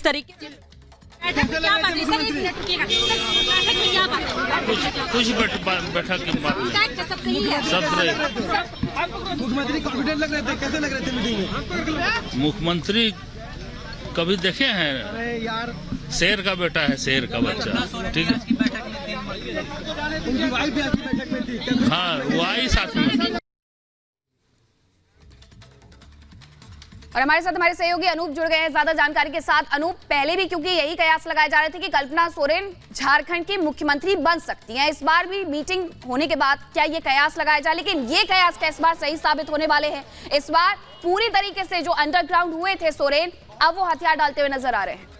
तरीके कुछ बैठक की बात नहीं, सब मुख्यमंत्री कॉन्फिडेंट लग रहे थे, कैसे लग रहे थे मीटिंग में? मुख्यमंत्री कभी देखे हैं? यार शेर का बेटा है, शेर का बच्चा, ठीक है। उनकी वाइफ भी आपकी बैठक में थी? हाँ, वो आई साथ में। और हमारे साथ हमारे सहयोगी अनूप जुड़ गए हैं ज्यादा जानकारी के साथ। अनूप, पहले भी क्योंकि यही कयास लगाए जा रहे थे कि कल्पना सोरेन झारखंड की मुख्यमंत्री बन सकती हैं, इस बार भी मीटिंग होने के बाद क्या ये कयास लगाया जाए, लेकिन ये कयास का इस बार सही साबित होने वाले हैं? इस बार पूरी तरीके से जो अंडरग्राउंड हुए थे सोरेन, अब वो हथियार डालते हुए नजर आ रहे हैं।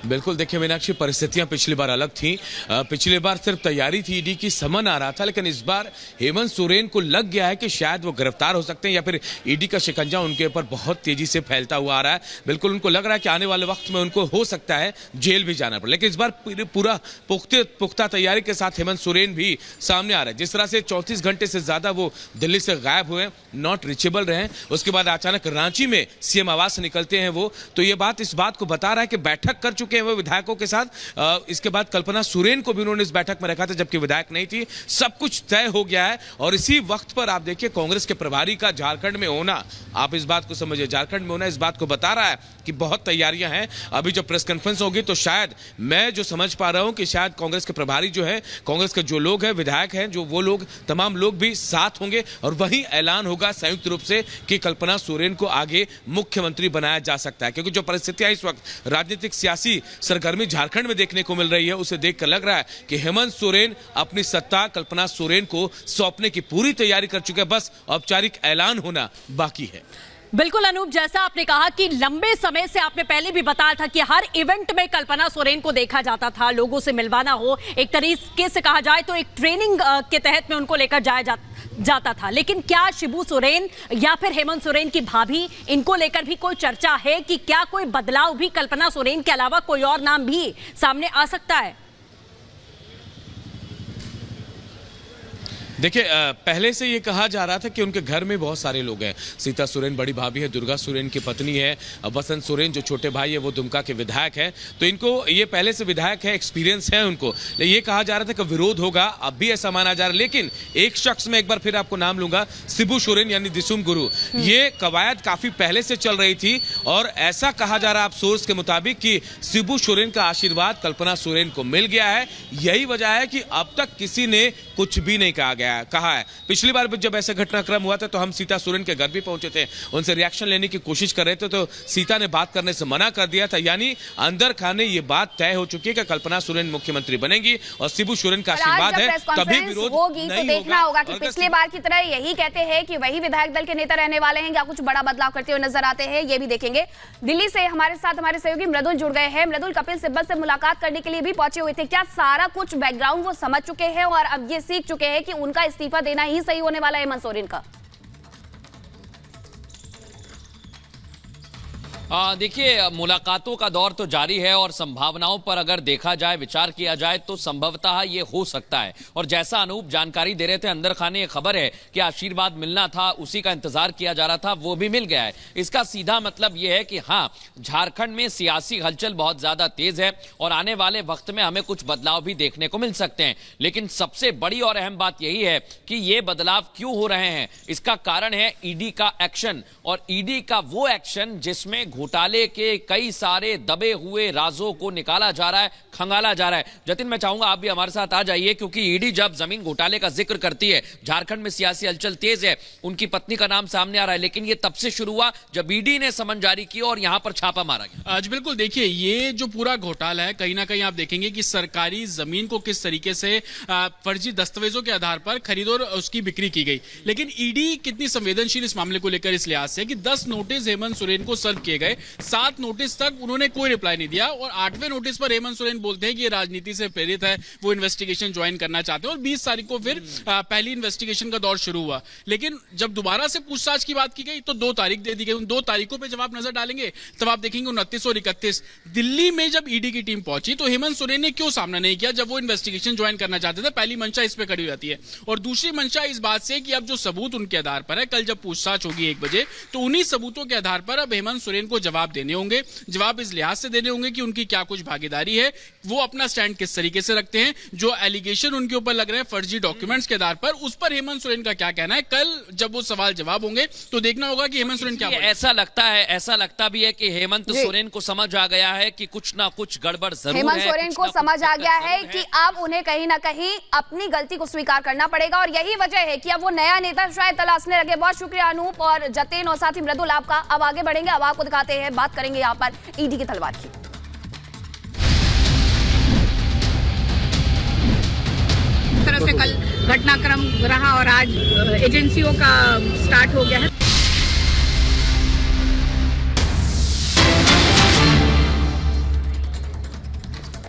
बिल्कुल, देखिए मीनाक्षी, परिस्थितियां पिछली बार अलग थी। पिछली बार सिर्फ तैयारी थी, ईडी की समन आ रहा था, लेकिन इस बार हेमंत सोरेन को लग गया है कि शायद वो गिरफ्तार हो सकते हैं या फिर ईडी का शिकंजा उनके ऊपर बहुत तेजी से फैलता हुआ आ रहा है। बिल्कुल उनको लग रहा है कि आने वाले वक्त में उनको हो सकता है जेल भी जाना पड़े, लेकिन इस बार पूरा पुख्ता तैयारी के साथ हेमंत सोरेन भी सामने आ रहा है। जिस तरह से 34 घंटे से ज्यादा वो दिल्ली से गायब हुए, नॉट रीचेबल रहे, उसके बाद अचानक रांची में सीएम आवास से निकलते हैं वो, तो ये बात इस बात को बता रहा है कि बैठक कर चुके हैं वो विधायकों के साथ। इसके बाद कल्पना सोरेन को भी उन्होंने इस बैठक में रखा था, जबकि विधायक नहीं थी। सब कुछ तय हो गया है और इसी वक्त पर आप देखिए कांग्रेस के प्रभारी का झारखंड में होना, आप इस बात को समझिए, झारखंड में होना इस बात को बता रहा है कि बहुत तैयारियां हैं। अभी जब प्रेस कॉन्फ्रेंस होगी तो शायद, मैं जो समझ पा रहा हूं कि शायद कांग्रेस के प्रभारी जो है, कांग्रेस के जो लोग हैं, विधायक हैं, जो वो लोग, तमाम लोग भी साथ होंगे और वहीं ऐलान होगा संयुक्त रूप से कि कल्पना सोरेन को आगे मुख्यमंत्री बनाया जा सकता है। क्योंकि जो परिस्थितियां इस वक्त राजनीतिक सियासी सरगर्मी झारखंड में देखने को मिल रही है, उसे देखकर लग रहा है कि हेमंत सोरेन अपनी सत्ता कल्पना सोरेन को सौंपने की पूरी तैयारी कर चुके हैं, बस औपचारिक ऐलान होना बाकी है। बिल्कुल अनूप, जैसा आपने कहा कि लंबे समय से आपने पहले भी बताया था कि हर इवेंट में कल्पना सोरेन को देखा जाता था, लोगों से मिलवाना हो, एक तरीके से कहा जाए तो एक ट्रेनिंग के तहत में उनको लेकर जाया जाता था। लेकिन क्या शिबू सोरेन या फिर हेमंत सोरेन की भाभी, इनको लेकर भी कोई चर्चा है कि क्या कोई बदलाव भी कल्पना सोरेन के अलावा कोई और नाम भी सामने आ सकता है? देखिए, पहले से ये कहा जा रहा था कि उनके घर में बहुत सारे लोग हैं। सीता सोरेन बड़ी भाभी है, दुर्गा सोरेन की पत्नी है, बसंत सोरेन जो छोटे भाई है वो दुमका के विधायक हैं, तो इनको ये पहले से विधायक है, एक्सपीरियंस है उनको। ये कहा जा रहा था कि विरोध होगा, अब भी ऐसा माना जा रहा है। लेकिन एक शख्स में एक बार फिर आपको नाम लूंगा, शिबू सोरेन यानी दिसुम गुरु। ये कवायद काफी पहले से चल रही थी और ऐसा कहा जा रहा है आप सोर्स के मुताबिक कि शिबू सोरेन का आशीर्वाद कल्पना सोरेन को मिल गया है। यही वजह है कि अब तक किसी ने कुछ भी नहीं कहा है। पिछली बार जब ऐसा घटनाक्रम हुआ था तो हम सीता सोरेन के घर भी पहुंचे थे, उनसे रिएक्शन लेने की कोशिश कर रहे थे, तो सीता ने बात करने से मना कर दिया था। यानी अंदर खाने ये बात तय हो चुकी है कि कल्पना सोरेन मुख्यमंत्री बनेगी और शिबू सोरेन का आशीर्वाद है, तभी विरोध होगी। तो देखना होगा कि पिछली बार की तरह यही कहते हैं कि वही विधायक दल के नेता रहने वाले हैं या कुछ बड़ा बदलाव करते हुए नजर आते हैं, ये भी देखेंगे। दिल्ली से हमारे साथ हमारे सहयोगी मृदुल जुड़ गए हैं। मृदुल, कपिल सिब्बल से मुलाकात करने के लिए भी पहुंचे हुए थे, क्या सारा कुछ बैकग्राउंड वो समझ चुके हैं और अब ये सीख चुके हैं कि उनका इस्तीफा देना ही सही होने वाला है हेमंत सोरेन का? देखिए, मुलाकातों का दौर तो जारी है और संभावनाओं पर अगर देखा जाए, विचार किया जाए तो संभवतः ये हो सकता है। और जैसा अनूप जानकारी दे रहे थे, अंदर खाने ये खबर है कि आशीर्वाद मिलना था, उसी का इंतजार किया जा रहा था, वो भी मिल गया है। इसका सीधा मतलब ये है कि हाँ, झारखंड में सियासी हलचल बहुत ज्यादा तेज है और आने वाले वक्त में हमें कुछ बदलाव भी देखने को मिल सकते हैं। लेकिन सबसे बड़ी और अहम बात यही है कि ये बदलाव क्यों हो रहे हैं, इसका कारण है ईडी का एक्शन, और ईडी का वो एक्शन जिसमें घोटाले के कई सारे दबे हुए राजों को निकाला जा रहा है, खंगाला जा रहा है। जतिन, मैं चाहूंगा आप भी हमारे साथ आ जाइए, क्योंकि ईडी जब जमीन घोटाले का जिक्र करती है, झारखंड में सियासी हलचल तेज है, उनकी पत्नी का नाम सामने आ रहा है, लेकिन ये तब से शुरू हुआ जब ईडी ने समन जारी की और यहां पर छापा मारा गया। आज बिल्कुल देखिए, ये जो पूरा घोटाला है, कहीं ना कहीं आप देखेंगे कि सरकारी जमीन को किस तरीके से फर्जी दस्तावेजों के आधार पर खरीद और उसकी बिक्री की गई। लेकिन ईडी कितनी संवेदनशील इस मामले को लेकर इस लिहाज से कि 10 नोटिस हेमंत सोरेन को सर्व किए गए गए। 7 नोटिस तक उन्होंने कोई रिप्लाई नहीं दिया और 8वें नोटिस पर हेमंत सोरेन बोलते हैं कि ये राजनीति से प्रेरित है, वो इन्वेस्टिगेशन ज्वाइन करना चाहते हैं और 20 तारीख को फिर पहली इन्वेस्टिगेशन का दौर शुरू हुआ। लेकिन जब दोबारा से पूछताछ की बात की गई तो 2 तारीख दे दी गई। उन 2 तारीखों पे जब आप नजर डालेंगे तब आप देखेंगे 29 और 31 दिल्ली में जब ईडी की टीम पहुंची तो हेमंत सोरेन ने क्यों सामना नहीं किया जब वो इन्वेस्टिगेशन ज्वाइन करना चाहते थे। पहली मंशा इस पे खड़ी हो जाती है और दूसरी मंशा इस बात से कि अब जो सबूत उनके आधार पर है, कल जब पूछताछ होगी 1 बजे तो उन्हीं सबूतों के आधार पर अब हेमंत सोरेन को जवाब देने होंगे। जवाब इस लिहाज से देने होंगे कि उनकी क्या कुछ भागीदारी है, वो अपना स्टैंड किस तरीके से रखते हैं, जो एलिगेशन उनके ऊपर लग रहे हैं फर्जी डॉक्यूमेंट्स के आधार पर, उस पर हेमंत सोरेन का क्या कहना है। कल जब वो सवाल जवाब होंगे तो देखना होगा कि हेमंत सोरेन क्या बोलेंगे। ऐसा लगता भी है कि हेमंत सोरेन को समझ आ गया है कि कुछ ना कुछ गड़बड़ जरूर है। हेमंत सोरेन को समझ आ गया है कि अब उन्हें कहीं ना कहीं अपनी गलती को स्वीकार करना पड़ेगा और यही वजह है कि अब वो नया नेता शायद तलाशने लगे। बहुत शुक्रिया अनूप और जतेन और साथ ही मृदुल आपका। अब आगे बढ़ेंगे, अब आपको दिखाते हैं, बात करेंगे यहाँ पर ईडी की तलवार की। तरह से कल घटनाक्रम रहा और आज एजेंसियों का स्टार्ट हो गया है।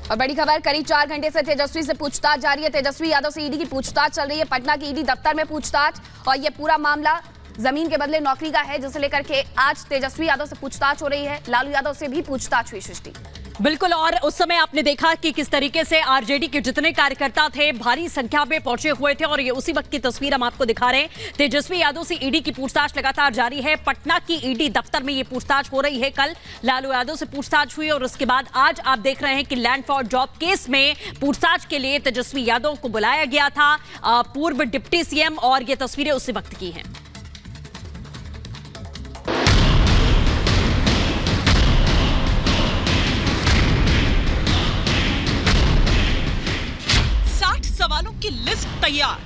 और बड़ी खबर, करीब 4 घंटे से तेजस्वी से पूछताछ जारी है। तेजस्वी यादव से ईडी की पूछताछ चल रही है। पटना की ईडी दफ्तर में पूछताछ और ये पूरा मामला जमीन के बदले नौकरी का है, जिसे लेकर के आज तेजस्वी यादव से पूछताछ हो रही है। लालू यादव से भी पूछताछ हुई। सृष्टि बिल्कुल, और उस समय आपने देखा कि किस तरीके से आरजेडी के जितने कार्यकर्ता थे भारी संख्या में पहुंचे हुए थे और ये उसी वक्त की तस्वीर हम आपको दिखा रहे हैं। तेजस्वी यादव से ईडी की पूछताछ लगातार जारी है। पटना की ईडी दफ्तर में ये पूछताछ हो रही है। कल लालू यादव से पूछताछ हुई और उसके बाद आज आप देख रहे हैं कि लैंड फॉर जॉब केस में पूछताछ के लिए तेजस्वी यादव को बुलाया गया था, पूर्व डिप्टी सीएम, और ये तस्वीरें उसी वक्त की हैं। सवालों की लिस्ट तैयार,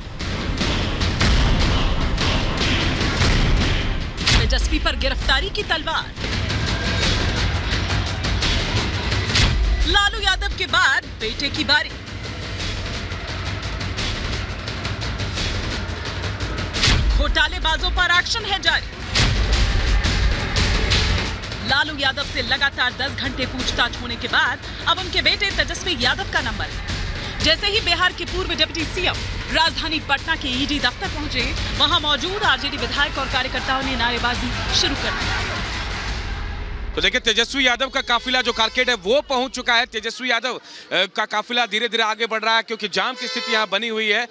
तेजस्वी पर गिरफ्तारी की तलवार। लालू यादव के बाद बेटे की बारी। घोटालेबाजों पर एक्शन है जारी। लालू यादव से लगातार 10 घंटे पूछताछ होने के बाद अब उनके बेटे तेजस्वी यादव का नंबर है। जैसे ही बिहार के पूर्व डिप्टी सीएम राजधानी पटना के ईडी दफ्तर पहुंचे, वहां मौजूद आरजेडी विधायक और कार्यकर्ताओं ने नारेबाजी शुरू कर दी। तो देखिए, तेजस्वी यादव का काफिला जो कारकेड है वो पहुंच चुका है। तेजस्वी यादव का काफिला धीरे धीरे आगे बढ़ रहा है क्योंकि जाम की स्थिति यहाँ बनी हुई है।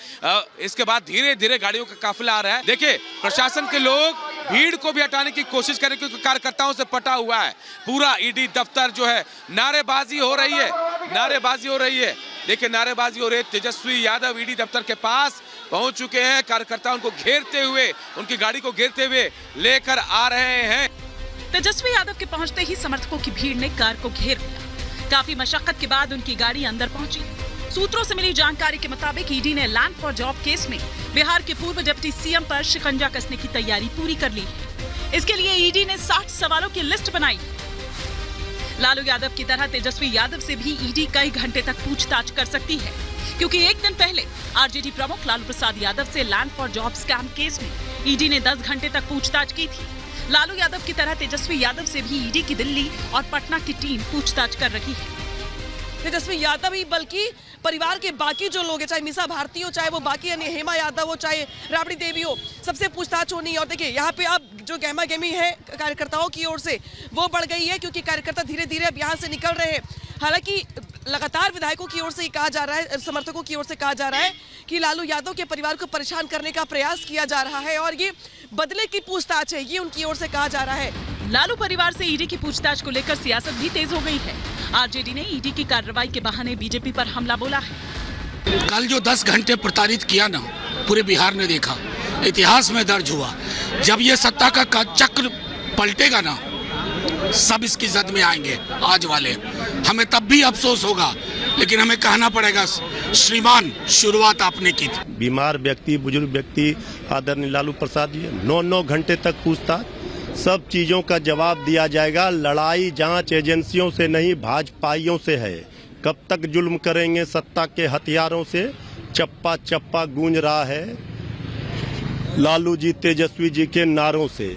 इसके बाद धीरे धीरे गाड़ियों का काफिला आ रहा है। देखिए, प्रशासन के लोग भीड़ को भी हटाने की कोशिश करें क्योंकि कार्यकर्ताओं से पटा हुआ है पूरा ईडी दफ्तर जो है। नारेबाजी हो रही है, नारेबाजी हो रही है। देखिए, नारेबाजी हो रही है। तेजस्वी यादव ईडी दफ्तर के पास पहुंच चुके हैं। कार्यकर्ता उनको घेरते हुए, उनकी गाड़ी को घेरते हुए लेकर आ रहे हैं। तेजस्वी यादव के पहुंचते ही समर्थकों की भीड़ ने कार को घेर लिया। काफी मशक्कत के बाद उनकी गाड़ी अंदर पहुंची। सूत्रों से मिली जानकारी के मुताबिक ईडी ने लैंड फॉर जॉब केस में बिहार के पूर्व डिप्टी सीएम पर शिकंजा कसने की तैयारी पूरी कर ली है। इसके लिए ईडी ने 60 सवालों की लिस्ट बनाई। लालू यादव की तरह तेजस्वी यादव से भी ईडी कई घंटे तक पूछताछ कर सकती है, क्योंकि एक दिन पहले आरजेडी प्रमुख लालू प्रसाद यादव से land for job scam case में ईडी ने 10 घंटे तक पूछताछ की थी। लालू यादव की तरह तेजस्वी यादव से भी ईडी की दिल्ली और पटना की टीम पूछताछ कर रही है। तेजस्वी यादव ही बल्कि परिवार के बाकी जो लोग हैं, चाहे मीसा भारती हो, चाहे वो बाकी अन्य हेमा यादव हो, चाहे राबड़ी देवी हो, सबसे पूछताछ होनी है। और देखिए, यहाँ पे अब जो गहमा गहमी है कार्यकर्ताओं की ओर से वो बढ़ गई है क्योंकि कार्यकर्ता धीरे धीरे अब यहाँ से निकल रहे हैं। हालांकि लगातार विधायकों की ओर से कहा जा रहा है, समर्थकों की ओर से कहा जा रहा है कि लालू यादव के परिवार को परेशान करने का प्रयास किया जा रहा है और ये बदले की पूछताछ है, ये उनकी ओर से कहा जा रहा है। लालू परिवार से ईडी की पूछताछ को लेकर सियासत भी तेज हो गई है। आरजेडी ने ईडी की कार्रवाई के बहाने बीजेपी पर हमला बोला है। कल जो 10 घंटे प्रताड़ित किया ना, पूरे बिहार ने देखा, इतिहास में दर्ज हुआ। जब ये सत्ता का चक्र पलटेगा ना, सब इसकी जद में आएंगे। आज वाले हमें तब भी अफसोस होगा, लेकिन हमें कहना पड़ेगा, श्रीमान, शुरुआत आपने की थी। बीमार व्यक्ति, बुजुर्ग व्यक्ति आदरणीय लालू प्रसाद जी 9-9 घंटे तक पूछताछ, सब चीजों का जवाब दिया जाएगा। लड़ाई जांच एजेंसियों से नहीं, भाजपाइयों से है। कब तक जुल्म करेंगे सत्ता के हथियारों से? चप्पा चप्पा गूंज रहा है लालू जी, तेजस्वी जी के नारों से।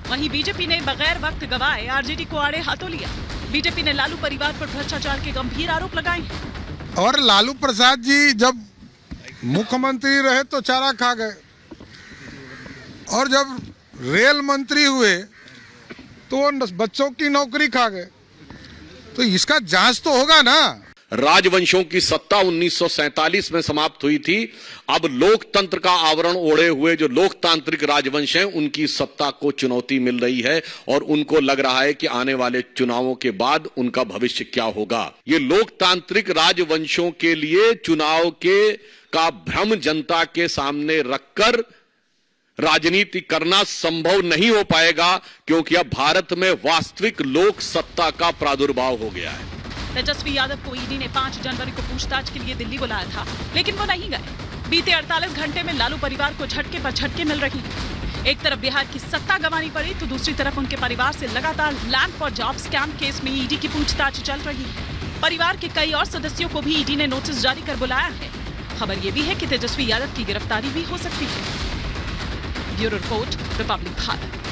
वहीं बीजेपी ने बगैर वक्त गवाए आरजेडी को आड़े हाथों लिया। बीजेपी ने लालू परिवार पर भ्रष्टाचार के गंभीर आरोप लगाए हैं। और लालू प्रसाद जी जब मुख्यमंत्री रहे तो चारा खा गए, और जब रेल मंत्री हुए तो बच्चों की नौकरी खा गए। तो इसका जांच तो होगा ना। राजवंशों की सत्ता 1947 में समाप्त हुई थी। अब लोकतंत्र का आवरण ओढ़े हुए जो लोकतांत्रिक राजवंश हैं, उनकी सत्ता को चुनौती मिल रही है और उनको लग रहा है कि आने वाले चुनावों के बाद उनका भविष्य क्या होगा। ये लोकतांत्रिक राजवंशों के लिए चुनाव का भ्रम जनता के सामने रखकर राजनीति करना संभव नहीं हो पाएगा, क्योंकि अब भारत में वास्तविक लोक सत्ता का प्रादुर्भाव हो गया है। तेजस्वी यादव को ईडी ने 5 जनवरी को पूछताछ के लिए दिल्ली बुलाया था, लेकिन वो नहीं गए। बीते 48 घंटे में लालू परिवार को झटके पर झटके मिल रही हैं। एक तरफ बिहार की सत्ता गंवानी पड़ी तो दूसरी तरफ उनके परिवार से लगातार land for job scam case में ईडी की पूछताछ चल रही है। परिवार के कई और सदस्यों को भी ईडी ने नोटिस जारी कर बुलाया है। खबर यह भी है कि तेजस्वी यादव की गिरफ्तारी भी हो सकती है। Bureau report, Republic Bharat.